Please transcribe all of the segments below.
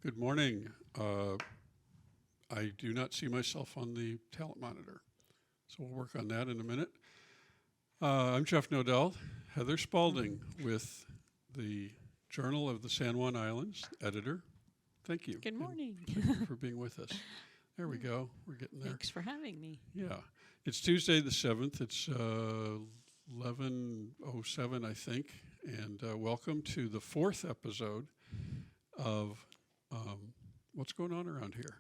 Good morning. I do not see myself on the talent monitor, so we'll work on that in a minute. I'm Jeff Noedel, Heather Spaulding with the Journal of the San Juan Islands, editor. Thank you. Good And morning. thank you for being with us. There we go. We're getting there. Thanks for having me. Yeah. It's Tuesday the 7th. It's 11:07, I think. And welcome to the fourth episode of What's Going On Around Here?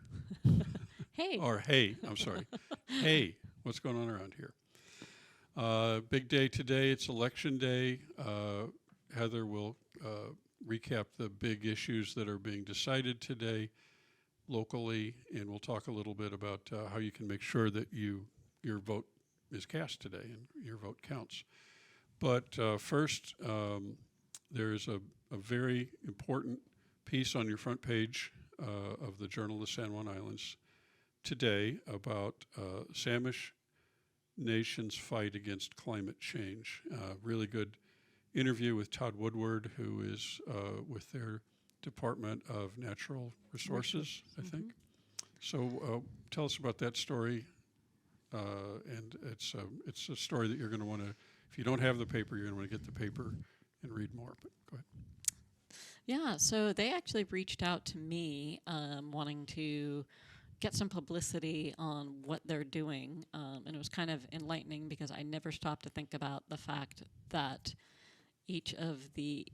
Hey. Or hey, I'm sorry. Hey, what's going on around here? Big day today. It's election day. Heather will recap the big issues that are being decided today locally, and we'll talk a little bit about how you can make sure that your vote is cast today and your vote counts. But first, there's a very important piece on your front page of the Journal of the San Juan Islands today about Samish Nation's fight against climate change. Really good interview with Todd Woodward, who is with their Department of Natural Resources, I think. So tell us about that story. And it's a story that you're going to want to, if you don't have the paper, you're going to want to get the paper and read more. But go ahead. Yeah, so they actually reached out to me wanting to get some publicity on what they're doing. And it was kind of enlightening because I never stopped to think about the fact that each of the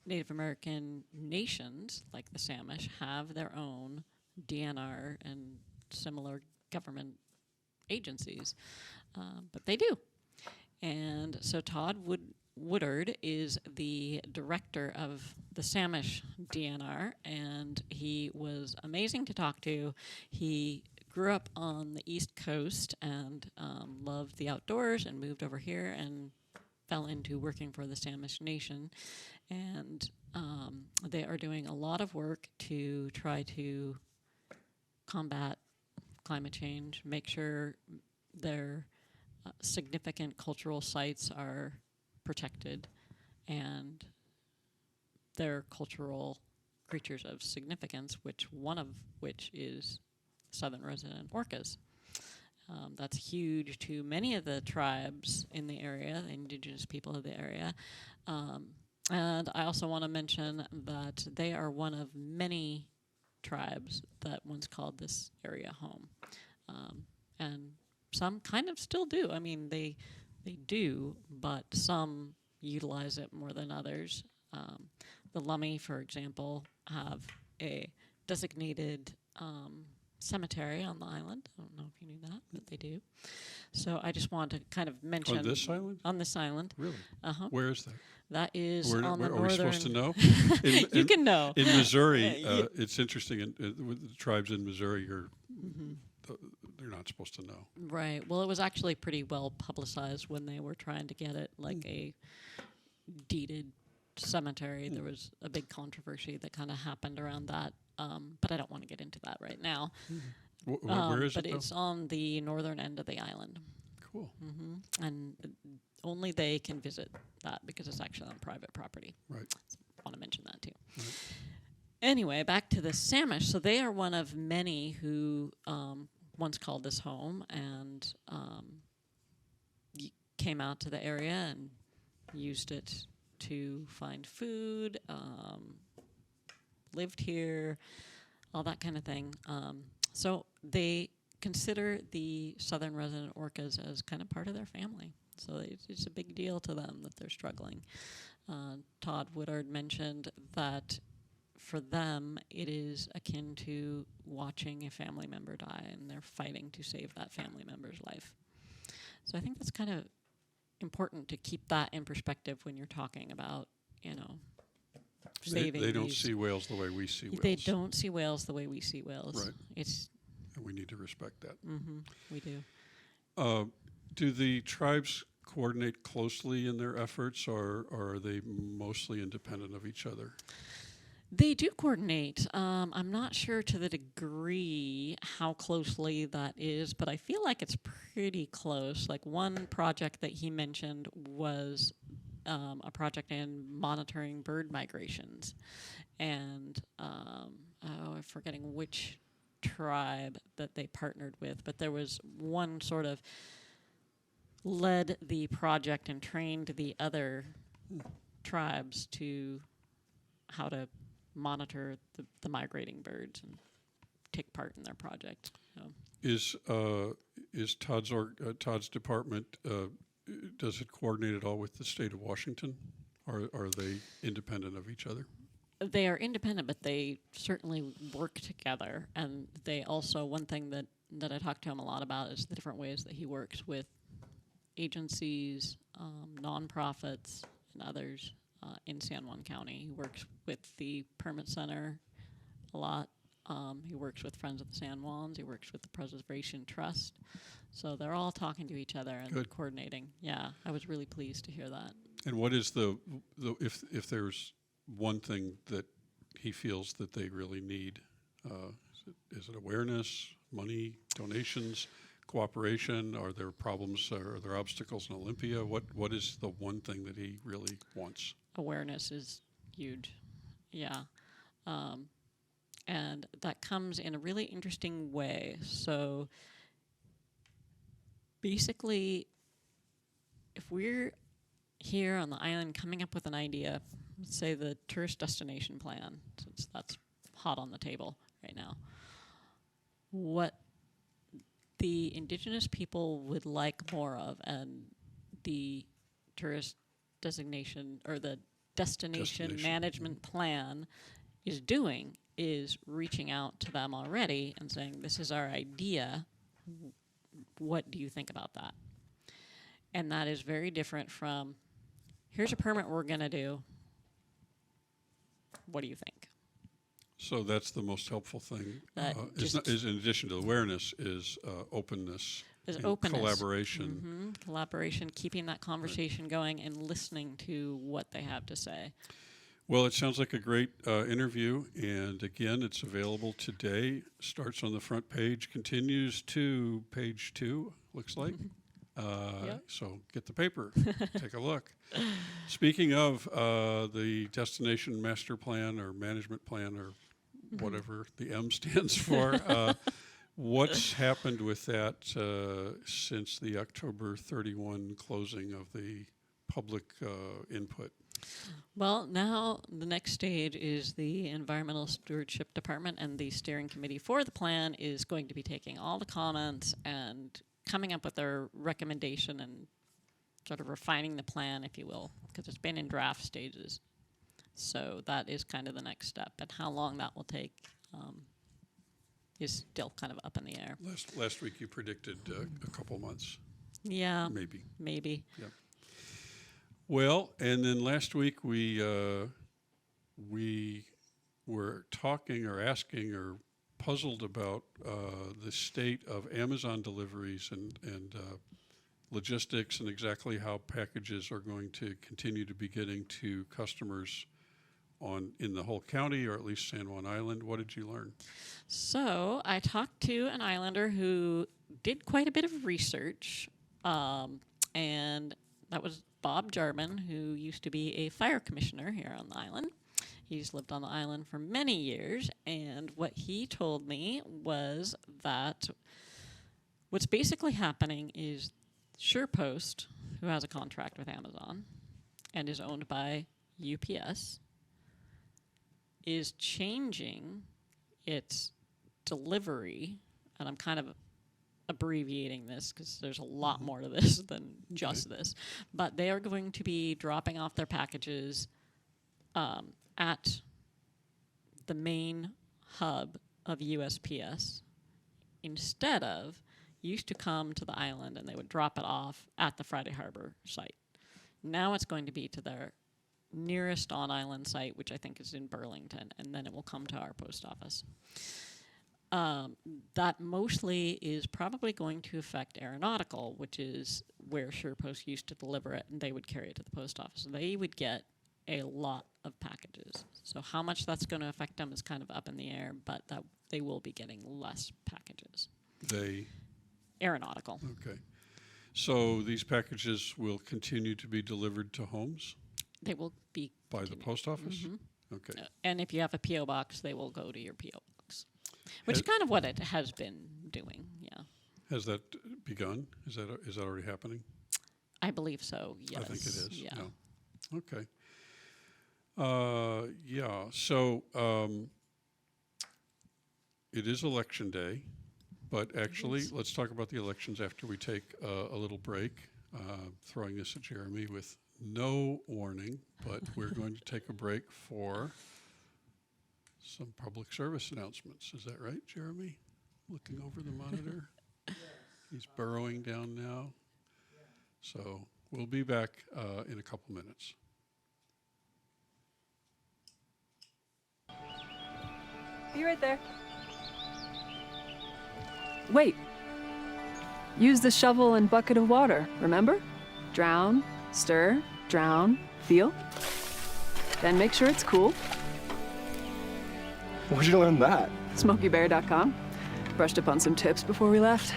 Native American nations, like the Samish, have their own DNR and similar government agencies. But they do. And so Todd Woodard is the director of the Samish DNR, and he was amazing to talk to. He grew up on the East Coast and loved the outdoors and moved over here and fell into working for the Samish Nation. And they are doing a lot of work to try to combat climate change, make sure their significant cultural sites are protected, and their cultural creatures of significance, one of which is southern resident orcas. That's huge to many of the tribes in the area, the indigenous people of the area. And I also want to mention that they are one of many tribes that once called this area home. And some kind of still do. I mean, they do, but some utilize it more than others. The Lummi, for example, have a designated cemetery on the island. I don't know if you knew that, but they do. So I just wanted to kind of mention... On this island? On this island. Really? Uh-huh. Where is that? That is on the northern... Are we supposed to know? You can know. In Missouri, it's interesting. With the tribes in Missouri, they're not supposed to know. Right. Well, it was actually pretty well publicized when they were trying to get it like a deeded cemetery. There was a big controversy that kind of happened around that, but I don't want to get into that right now. Where is it, but it's on the northern end of the island. Cool. And only they can visit that because it's actually on private property. Right. So I want to mention that too. Right. Anyway, back to the Samish. So they are one of many who once called this home and came out to the area and used it to find food, lived here, all that kind of thing. So they consider the southern resident orcas as kind of part of their family. So it's a big deal to them that they're struggling. Todd Woodard mentioned that for them, it is akin to watching a family member die, and they're fighting to save that family member's life. So I think that's kind of important to keep that in perspective when you're talking about, saving. They don't see whales the way we see whales. They don't see whales the way we see whales. Right. And we need to respect that. We do. Do the tribes coordinate closely in their efforts, or are they mostly independent of each other? They do coordinate. I'm not sure to the degree how closely that is, but I feel like it's pretty close. Like one project that he mentioned was a project in monitoring bird migrations. And I'm forgetting which tribe that they partnered with, but there was one sort of led the project and trained the other tribes to how to monitor the migrating birds and take part in their project. So. Is Todd's department, does it coordinate at all with the state of Washington? Or are they independent of each other? They are independent, but they certainly work together. And they also, one thing that I talked to him a lot about is the different ways that he works with agencies, nonprofits, and others in San Juan County. He works with the Permit Center a lot. He works with Friends of the San Juans. He works with the Preservation Trust. So they're all talking to each other and coordinating. Yeah, I was really pleased to hear that. And what is if there's one thing that he feels that they really need, is it awareness, money, donations, cooperation? Are there problems? Are there obstacles in Olympia? What is the one thing that he really wants? Awareness is huge. Yeah. And that comes in a really interesting way. So basically, if we're here on the island coming up with an idea, let's say the tourist destination plan, since that's hot on the table right now, what the indigenous people would like more of, and the tourist designation or the destination management plan is doing is reaching out to them already and saying, this is our idea. What do you think about that? And that is very different from, here's a permit we're going to do. What do you think? So that's the most helpful thing. Is in addition to awareness, is openness, collaboration. Mm-hmm. Collaboration, keeping that conversation going and listening to what they have to say. Well, it sounds like a great interview, and again, it's available today. Starts on the front page, continues to page 2, looks like. Yep. So get the paper, take a look. Speaking of the destination master plan or management plan or whatever the M stands for, what's happened with that since the October 31 closing of the public input? Well, now the next stage is the Environmental Stewardship Department, and the steering committee for the plan is going to be taking all the comments and coming up with their recommendation and sort of refining the plan, if you will, because it's been in draft stages. So that is kind of the next step, and how long that will take is still kind of up in the air. Last week you predicted a couple months. Yeah. Maybe. Yeah. Well, and then last week we were talking or asking or puzzled about the state of Amazon deliveries and logistics and exactly how packages are going to continue to be getting to customers in the whole county, or at least San Juan Island. What did you learn? So I talked to an islander who did quite a bit of research, and that was Bob Jarman, who used to be a fire commissioner here on the island. He's lived on the island for many years, and what he told me was that what's basically happening is SurePost, who has a contract with Amazon and is owned by UPS, is changing its delivery, and I'm kind of abbreviating this because there's a lot more to this than just this, but they are going to be dropping off their packages at the main hub of USPS instead of used to come to the island and they would drop it off at the Friday Harbor site. Now it's going to be to their nearest on-island site, which I think is in Burlington, and then it will come to our post office. That mostly is probably going to affect aeronautical, which is where SurePost used to deliver it, and they would carry it to the post office. They would get a lot of packages. So how much that's going to affect them is kind of up in the air, but that they will be getting less packages. They? Aeronautical. Okay. So these packages will continue to be delivered to homes They will be by the post office? Mm-hmm. Okay. And if you have a P.O. box, they will go to your P.O. box, which is Ha- kind of what it has been doing. Yeah, Has that begun? Is that already happening? I believe so. Yes, I think it is. Yeah. Yeah. Okay. Yeah. So it is election day, but actually, is. let's talk about the elections after we take a little break. Throwing this at Jeremy with no warning, but we're going to take a break for some public service announcements. Is that right, Jeremy? Looking over the monitor. He's burrowing down now. So we'll be back in a couple minutes. Be right there. Wait. Use the shovel and bucket of water, remember? Drown, stir, drown, feel. Then make sure it's cool. Where'd you learn that? SmokeyBear.com. Brushed up on some tips before we left.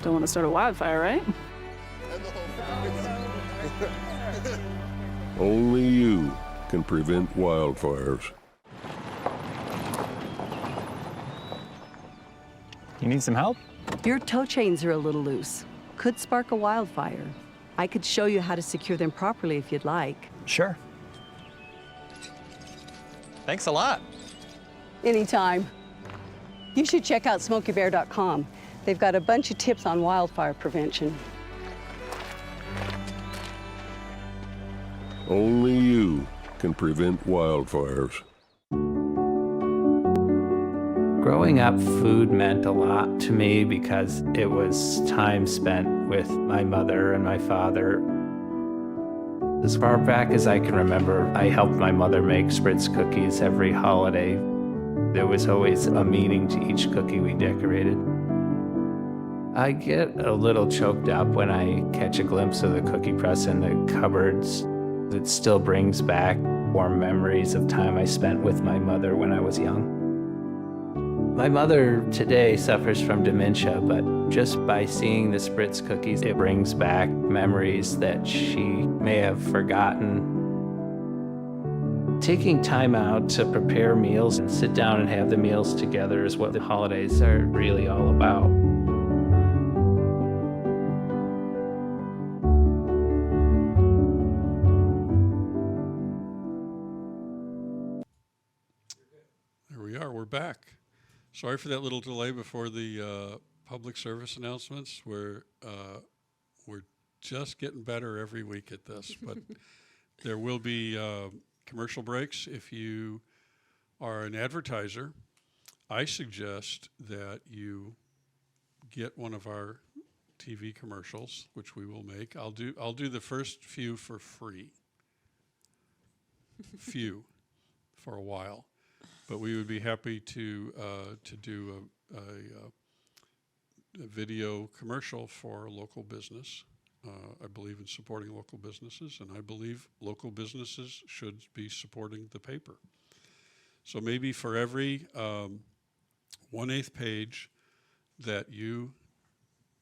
Don't want to start a wildfire, right? Only you can prevent wildfires. You need some help? Your tow chains are a little loose. Could spark a wildfire. I could show you how to secure them properly if you'd like. Sure. Thanks a lot. Anytime. You should check out SmokeyBear.com. They've got a bunch of tips on wildfire prevention. Only you can prevent wildfires. Growing up, food meant a lot to me because it was time spent with my mother and my father. As far back as I can remember, I helped my mother make Spritz cookies every holiday. There was always a meaning to each cookie we decorated. I get a little choked up when I catch a glimpse of the cookie press in the cupboards. It still brings back warm memories of time I spent with my mother when I was young. My mother today suffers from dementia, but just by seeing the Spritz cookies, it brings back memories that she may have forgotten. Taking time out to prepare meals and sit down and have the meals together is what the holidays are really all about. There we are. We're back. Sorry for that little delay before the public service announcements. We're just getting better every week at this, but there will be commercial breaks. If you are an advertiser, I suggest that you get one of our TV commercials, which we will make. I'll do the first few for free. Few for a while. But we would be happy to do a video commercial for a local business. I believe in supporting local businesses, and I believe local businesses should be supporting the paper. So maybe for every 1/8 page that you,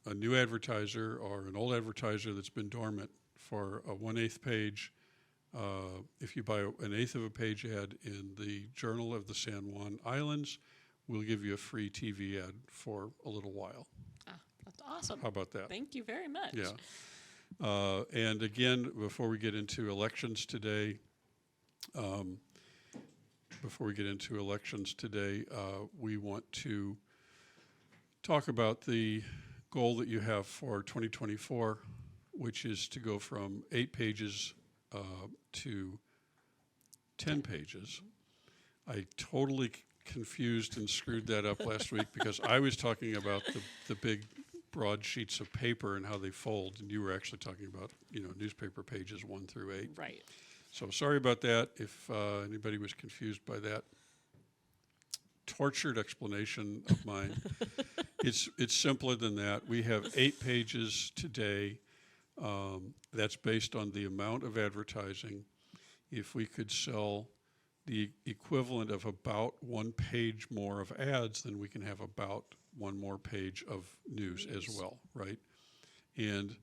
a new advertiser or an old advertiser that's been dormant, for a 1/8 page, if you buy an 1/8 of a page ad in the Journal of the San Juan Islands, we'll give you a free TV ad for a little while. Ah, that's awesome. How about that? Thank you very much. Yeah. And again, before we get into elections today, we want to talk about the goal that you have for 2024, which is to go from 8 pages to 10 pages. I totally confused and screwed that up last week because I was talking about the big broad sheets of paper and how they fold, and you were actually talking about newspaper pages 1 through 8. Right. So sorry about that if anybody was confused by that tortured explanation of mine. It's simpler than that. We have 8 pages today. That's based on the amount of advertising. If we could sell the equivalent of about 1 page more of ads, then we can have about 1 more page of news as well, right? And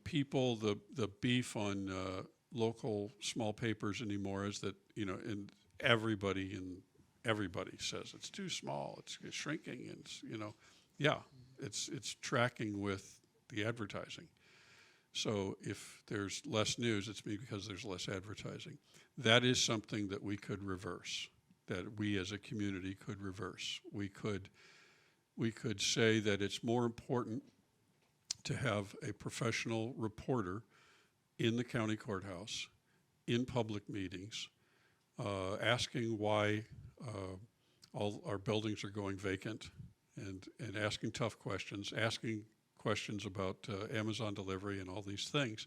people, the beef on local small papers anymore is that, and everybody says it's too small, it's shrinking, and it's tracking with the advertising. So if there's less news, it's because there's less advertising. That is something that we could reverse, that we as a community could reverse. We could say that it's more important to have a professional reporter in the county courthouse, in public meetings, asking why all our buildings are going vacant, and asking tough questions, asking questions about Amazon delivery and all these things.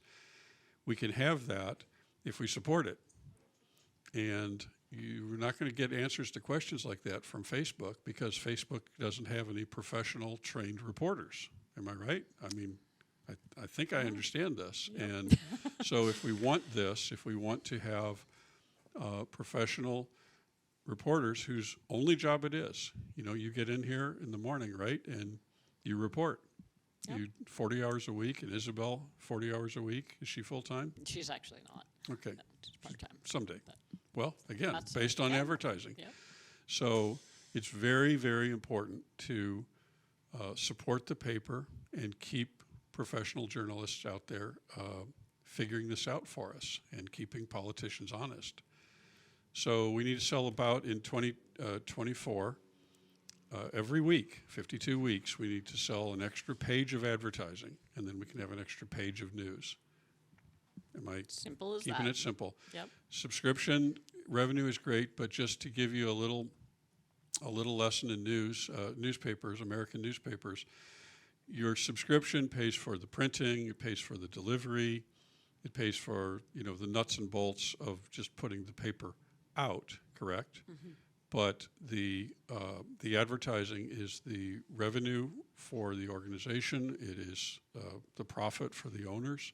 We can have that if we support it. And you're not going to get answers to questions like that from Facebook, because Facebook doesn't have any professional trained reporters. Am I right? I mean, I think I understand this. Yep. And so if we want this, if we want to have professional reporters whose only job it is, you get in here in the morning, right, and you report. Yep. You 40 hours a week, and Isabel 40 hours a week. Is she full-time? She's actually not. Okay. No, she's part-time. Someday. But well, again, based on advertising. Yep. So it's very, very important to support the paper and keep professional journalists out there figuring this out for us and keeping politicians honest. So we need to sell about, in 2024, every week, 52 weeks, we need to sell an extra page of advertising, and then we can have an extra page of news. Am I simple as keeping that? it simple? Yep. Subscription revenue is great, but just to give you a little lesson in newspapers, American newspapers, your subscription pays for the printing, it pays for the delivery, it pays for the nuts and bolts of just putting the paper out, correct? Mm-hmm. But the advertising is the revenue for the organization. It is the profit for the owners,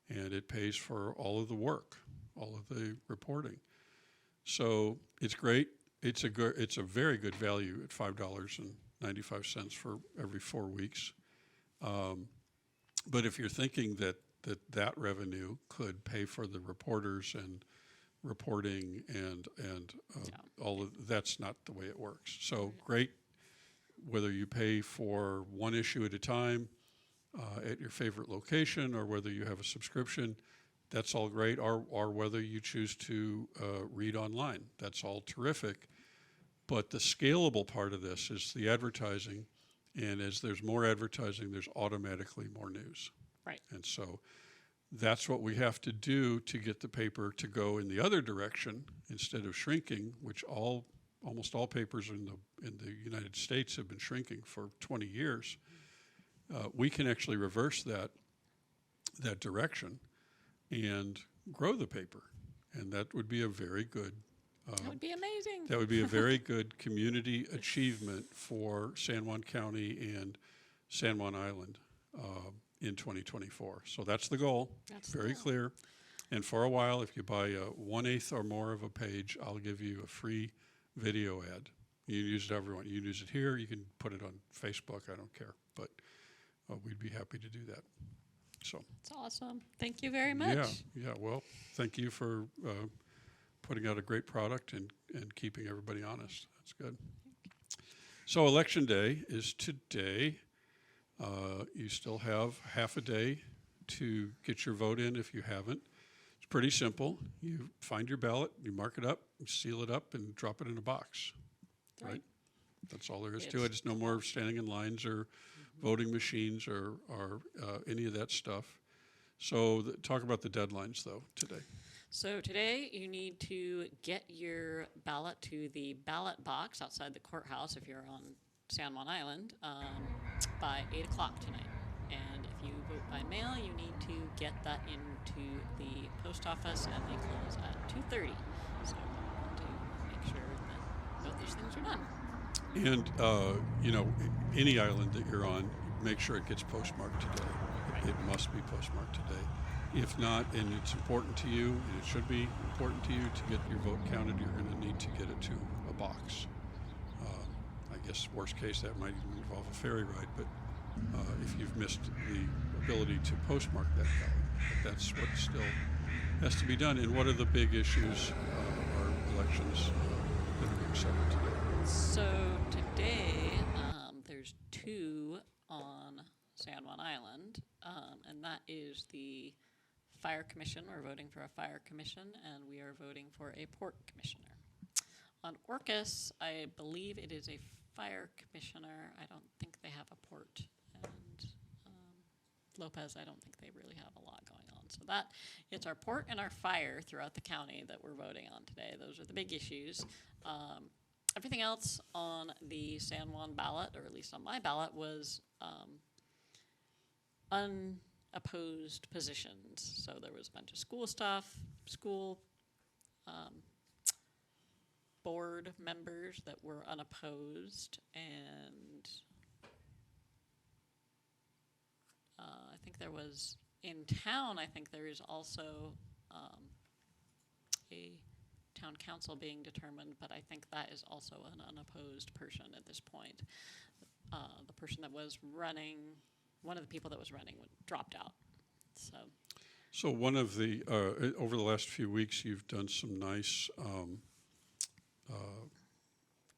and it pays for all of the work, all of the reporting. So it's great. It's a very good value at $5.95 for every 4 weeks. But if you're thinking that revenue could pay for the reporters and reporting and all of that's not the way it works. So great, whether you pay for one issue at a time at your favorite location, or whether you have a subscription, that's all great, or whether you choose to read online, that's all terrific. But the scalable part of this is the advertising, and as there's more advertising, there's automatically more news. Right. And so that's what we have to do to get the paper to go in the other direction instead of shrinking, which almost all papers in the United States have been shrinking for 20 years. We can actually reverse that direction and grow the paper, and that would be a very good. That would be amazing. That would be a very good community achievement for San Juan County and San Juan Island in 2024. So that's the goal. That's very clear. And for a while, if you buy 1/8 or more of a page, I'll give you a free video ad. You can use it everyone. You can use it here. You can put it on Facebook. I don't care. But we'd be happy to do that. So that's awesome. Thank you very much. Yeah. Well, thank you for putting out a great product and keeping everybody honest. That's good. So Election Day is today. You still have half a day to get your vote in if you haven't. It's pretty simple. You find your ballot, you mark it up, you seal it up, and drop it in a box. Right? That's all there is to it. It's no more standing in lines or voting machines or any of that stuff. So talk about the deadlines, though, today. So today you need to get your ballot to the ballot box outside the courthouse if you're on San Juan Island by 8 o'clock tonight. And if you vote by mail, you need to get that into the post office, and they close at 2:30. So I want to make sure that both these things are done. And, any island that you're on, make sure it gets postmarked today. Right. It must be postmarked today. If not, and it's important to you, and it should be important to you to get your vote counted, you're going to need to get it to a box. I guess worst case, that might even involve a ferry ride, but if you've missed the ability to postmark that ballot. But that's what still has to be done. And what are the big issues or elections that are being settled today? So today, there's two on San Juan Island, and that is the Fire Commission. We're voting for a Fire Commission, and we are voting for a Port Commissioner. On Orcas, I believe it is a Fire Commissioner. I don't think they have a Port. And Lopez, I don't think they really have a lot going on. So that, it's our Port and our Fire throughout the county that we're voting on today. Those are the big issues. Everything else on the San Juan ballot, or at least on my ballot, was unopposed positions. So there was a bunch of school stuff, school board members that were unopposed, and I think there was, in town, I think there is also a town council being determined, but I think that is also an unopposed person at this point. The person that was running, one of the people that was running dropped out. So one of the, over the last few weeks, you've done some nice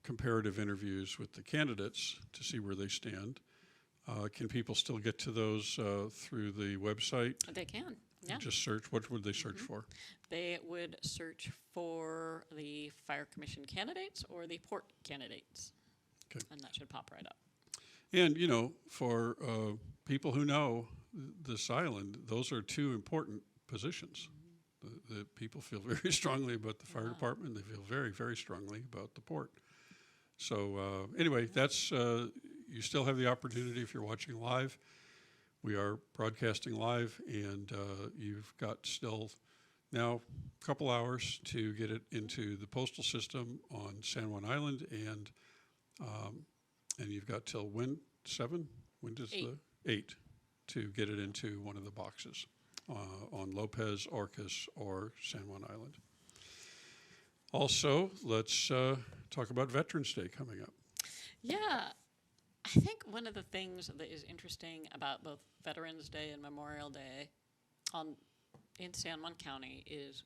comparative interviews with the candidates to see where they stand. Can people still get to those through the website? They can, yeah. Just search, what would they search for? They would search for the Fire Commission candidates or the Port candidates. Okay. And that should pop right up. And, you know, for people who know this island, those are two important positions. The people feel very strongly about the fire department. They feel very, very strongly about the port. So anyway, that's, you still have the opportunity if you're watching live. We are broadcasting live, and you've got still now a couple hours to get it into the postal system on San Juan Island, and you've got till when, 7? When does 8. the 8 to get it into one of the boxes on Lopez, Orcas, or San Juan Island. Also, let's talk about Veterans Day coming up. Yeah, I think one of the things that is interesting about both Veterans Day and Memorial Day in San Juan County is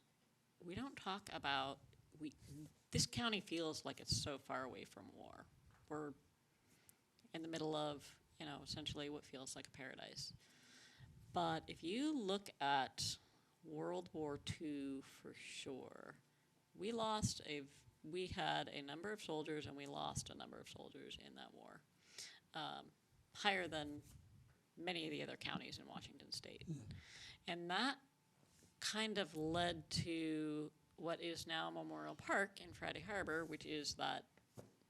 we don't talk about, this county feels like it's so far away from war. We're in the middle of, you know, essentially what feels like a paradise. But if you look at World War II for sure, we had a number of soldiers and we lost a number of soldiers in that war. Higher than many of the other counties in Washington State. And that kind of led to what is now Memorial Park in Friday Harbor, which is that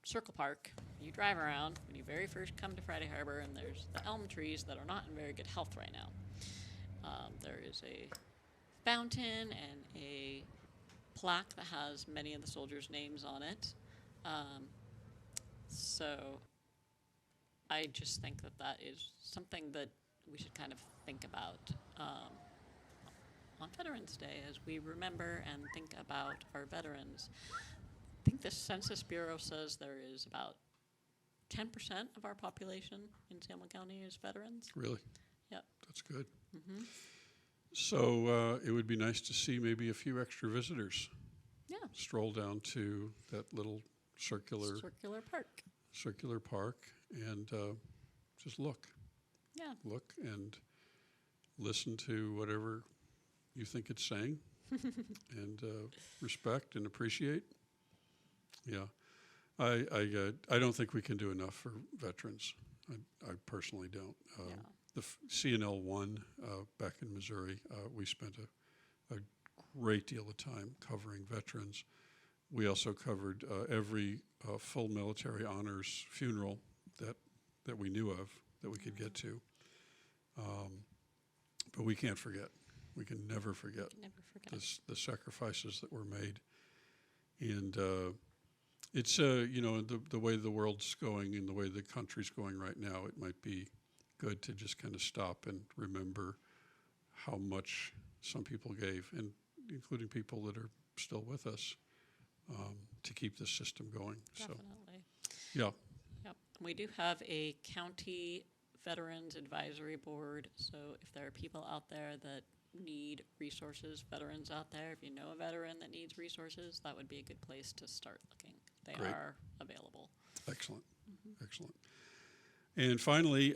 circle park. You drive around when you very first come to Friday Harbor, and there's the elm trees that are not in very good health right now. There is a fountain and a plaque that has many of the soldiers' names on it. So I just think that that is something that we should kind of think about on Veterans Day as we remember and think about our veterans. I think the Census Bureau says there is about 10% of our population in San Juan County is veterans. Really? Yep. That's good. So it would be nice to see maybe a few extra visitors. Yeah. Stroll down to that little circular park and just look. Yeah. Look and listen to whatever you think it's saying and respect and appreciate. Yeah. I don't think we can do enough for veterans. I personally don't. The CNL 1 back in Missouri, we spent a great deal of time covering veterans. We also covered every full military honors funeral that we knew of, that we could get to. But we can't forget. We can never forget the sacrifices that were made. And it's, you know, the way the world's going and the way the country's going right now, it might be good to just kind of stop and remember how much some people gave, and including people that are still with us, to keep this system going. Definitely. So, yeah. Yep. We do have a county Veterans Advisory Board. So if there are people out there that need resources, veterans out there, if you know a veteran that needs resources, that would be a good place to start looking. They Great. are available. Excellent. Excellent. And finally,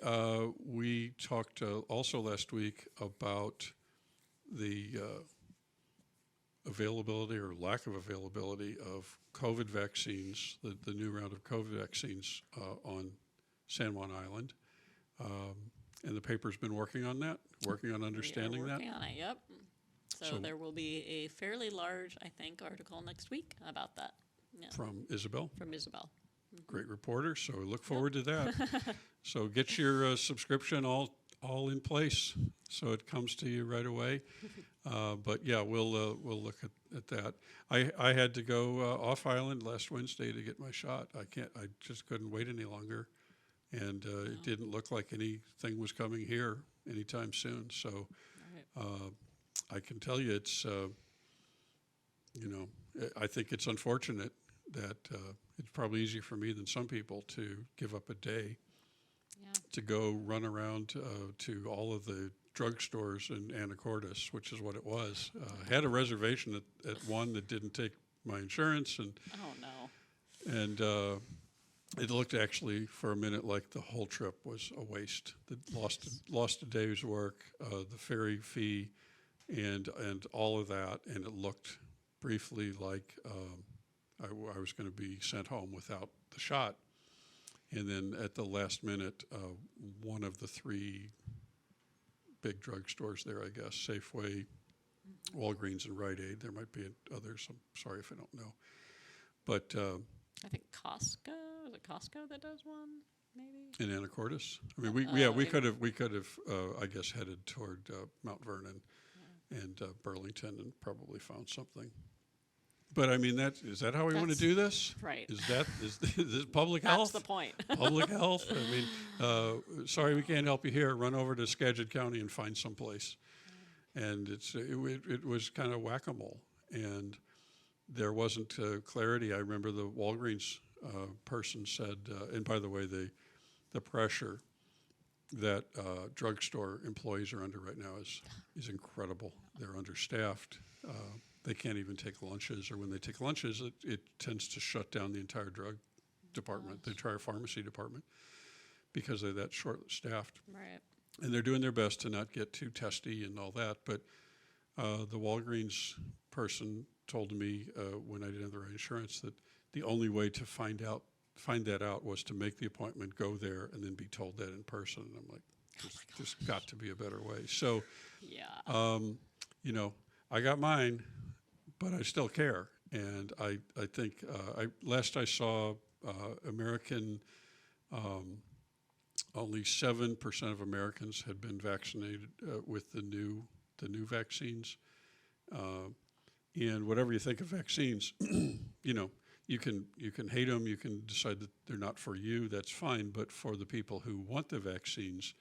we talked also last week about the availability or lack of availability of COVID vaccines, the new round of COVID vaccines on San Juan Island. And the paper's been working on that, working on understanding We are that. working on it, yep. So So- there will be a fairly large, I think, article next week about that. Yeah, From Isabel, from Isabel. great reporter, so we look forward to that. So get your subscription all in place so it comes to you right away. But yeah, we'll look at that. I had to go off island last Wednesday to get my shot. I just couldn't wait any longer, and it didn't look like anything was coming here anytime soon. So Right. I can tell you, it's I think it's unfortunate that it's probably easier for me than some people to give up a day Yeah. to go run around to all of the drugstores in Anacortes, which is what it was. Had a reservation at one that didn't take my insurance, and Oh, no. it looked actually for a minute like the whole trip was a waste. Lost a day's work, the ferry fee, and all of that, and it looked briefly like I was going to be sent home without the shot. And then at the last minute, one of the three big drugstores there, I guess, Safeway, Walgreens, and Rite Aid. There might be others. I'm sorry if I don't know. But I think Costco, is it Costco that does one, maybe? in Anacortes, I mean, we could have I guess headed toward Mount Vernon and Burlington and probably found something. But I mean, is that how we want to That's- do this? Right. Is this public That's health? the point. Public health. I mean, sorry, we can't help you here. Run over to Skagit County and find someplace. And it was kind of whack-a-mole, and there wasn't clarity. I remember the Walgreens person said, and by the way, the pressure that drugstore employees are under right now is incredible. They're understaffed. They can't even take lunches, or when they take lunches, it tends to shut down the entire drug department, the entire pharmacy department, because they're that short-staffed. Right. And they're doing their best to not get too testy and all that. But the Walgreens person told me when I didn't have the right insurance that the only way to find that out was to make the appointment, go there, and then be told that in person. And I'm like, there's got to be a better way. So, Yeah. I got mine, but I still care. And I think last I saw American, only 7% of Americans had been vaccinated with the new vaccines. And whatever you think of vaccines, you can hate them, you can decide that they're not for you, that's fine. But for the people who want the vaccines,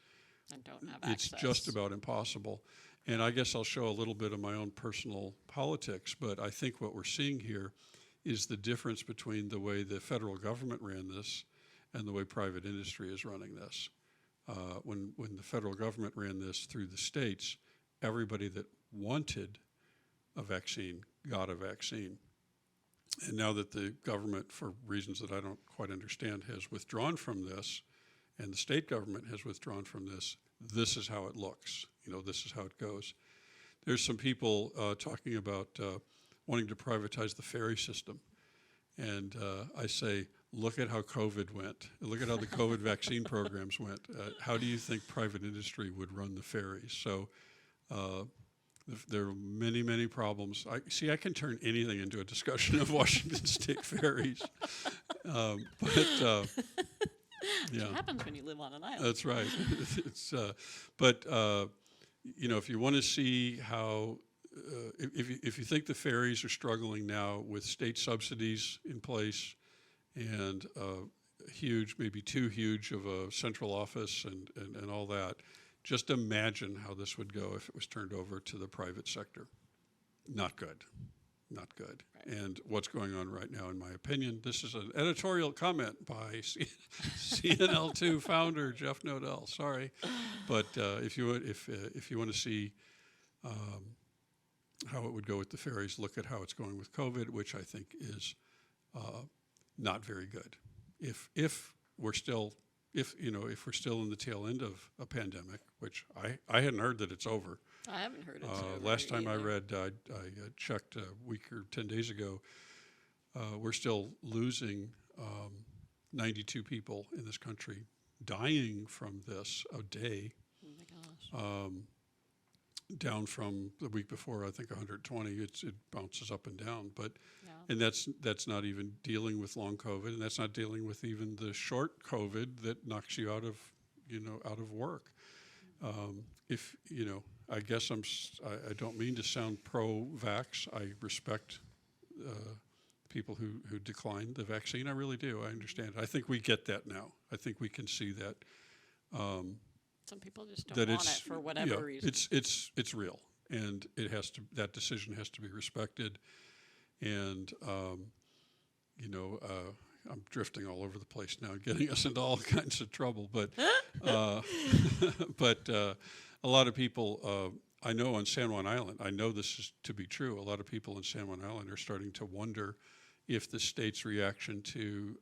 And don't have it's access. just about impossible. And I guess I'll show a little bit of my own personal politics, but I think what we're seeing here is the difference between the way the federal government ran this and the way private industry is running this. When the federal government ran this through the states, everybody that wanted a vaccine got a vaccine. And now that the government, for reasons that I don't quite understand, has withdrawn from this, and the state government has withdrawn from this, this is how it looks. This is how it goes. There's some people talking about wanting to privatize the ferry system. And I say, look at how COVID went. Look at how the COVID vaccine programs went. How do you think private industry would run the ferries? So there are many, many problems. I can turn anything into a discussion of Washington State ferries. That's what happens when you live on an island. That's right. If you want to see how, if you think the ferries are struggling now with state subsidies in place and huge, maybe too huge of a central office and all that, just imagine how this would go if it was turned over to the private sector. Not good. not good. And what's going on right now, in my opinion, this is an editorial comment by CNL2 founder Jeff Noedel. Sorry, but if you want to see how it would go with the ferries, look at how it's going with COVID, which I think is not very good. If we're still in the tail end of a pandemic, which I hadn't heard that it's over. I haven't heard it. Last time I read, I checked a week or 10 days ago, we're still losing 92 people in this country dying from this a day. Oh my gosh. Down from the week before, I think 120. It bounces up and down, but Yeah. and that's not even dealing with long COVID, and that's not dealing with even the short COVID that knocks you out of work. I guess I don't mean to sound pro-vax. I respect people who decline the vaccine. I really do. I understand. I think we get that now. I think we can see that. Some people just don't That want it's it for whatever reason. It's real, and that decision has to be respected. And I'm drifting all over the place now, getting us into all kinds of trouble. But a lot of people, I know on San Juan Island, I know this is to be true. A lot of people in San Juan Island are starting to wonder if the state's reaction to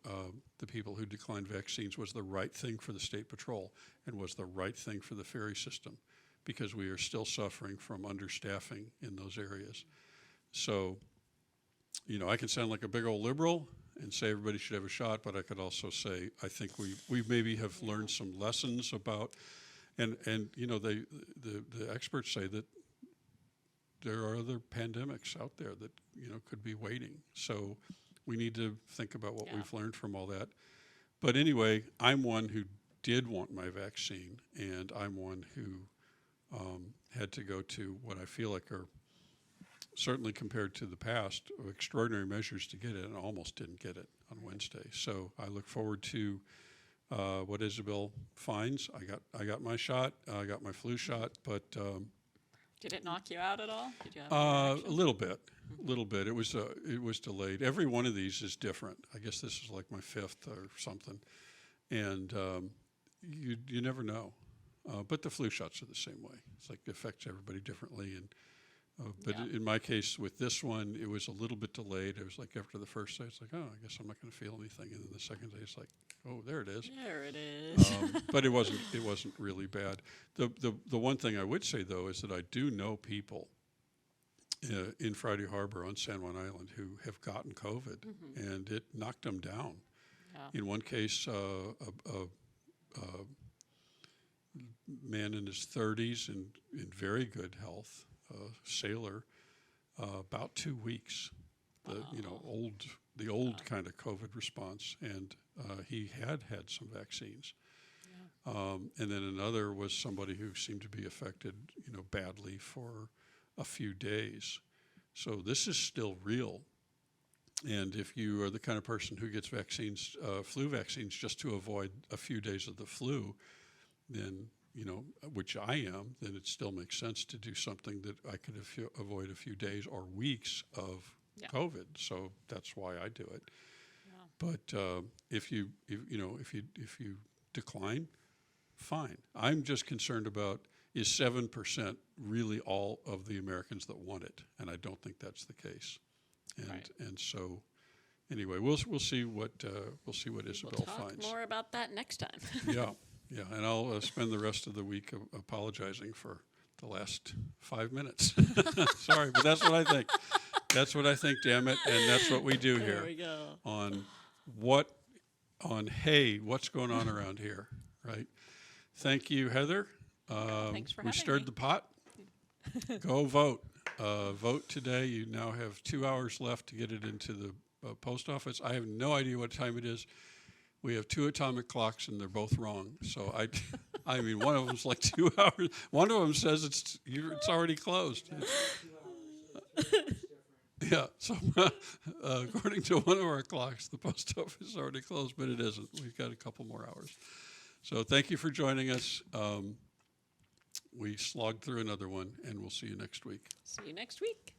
the people who declined vaccines was the right thing for the State Patrol and was the right thing for the ferry system, because we are still suffering from understaffing in those areas. So, I can sound like a big old liberal and say everybody should have a shot, but I could also say I think we maybe have learned some lessons about, and the experts say that there are other pandemics out there that could be waiting. So we need to think about what we've learned from all that. But anyway, I'm one who did want my vaccine, and I'm one who had to go to what I feel like are, certainly compared to the past, extraordinary measures to get it, and almost didn't get it on Wednesday. So I look forward to what Isabel finds. I got my shot. I got my flu shot, but Did it knock you out at all? Did you have a little bit. It was delayed. Every one of these is different. I guess this is like my fifth or something, and you never know. But the flu shots are the same way. It's like it affects everybody differently, and but in my case with this one, it was a little bit delayed. It was like after the first day, it's like, oh, I guess I'm not going to feel anything, and then the second day, it's like, oh, there it is. There it is. But it wasn't really bad. The one thing I would say though is that I do know people in Friday Harbor on San Juan Island who have gotten COVID, and it knocked them down. Yeah. In one case, a man in his 30s and in very good health, sailor, about 2 weeks. The old kind of COVID response, and he had some vaccines. And then another was somebody who seemed to be affected, badly for a few days. So this is still real. And if you are the kind of person who gets vaccines, flu vaccines, just to avoid a few days of the flu, then, which I am, then it still makes sense to do something that I could avoid a few days or weeks of COVID. So that's why I do it. Yeah. But if you decline, fine. I'm just concerned about, is 7% really all of the Americans that want it? And I don't think that's the case. And so anyway, we'll see what Isabel finds. We'll talk more about that next time. Yeah, and I'll spend the rest of the week apologizing for the last 5 minutes. Sorry, but that's what I think. That's what I think, damn it, and that's what we do here. There we go. Hey, what's going on around here, right? Thank you, Heather. Thanks for we having stirred me. the pot. Go vote. Vote today. You now have 2 hours left to get it into the post office. I have no idea what time it is. We have 2 atomic clocks, and they're both wrong. So I mean, one of them's like 2 hours. One of them says it's already closed. Yeah. So according to one of our clocks, the post office is already closed, but it isn't. We've got a couple more hours. So thank you for joining us. We slogged through another one, and we'll see you next week. See you next week.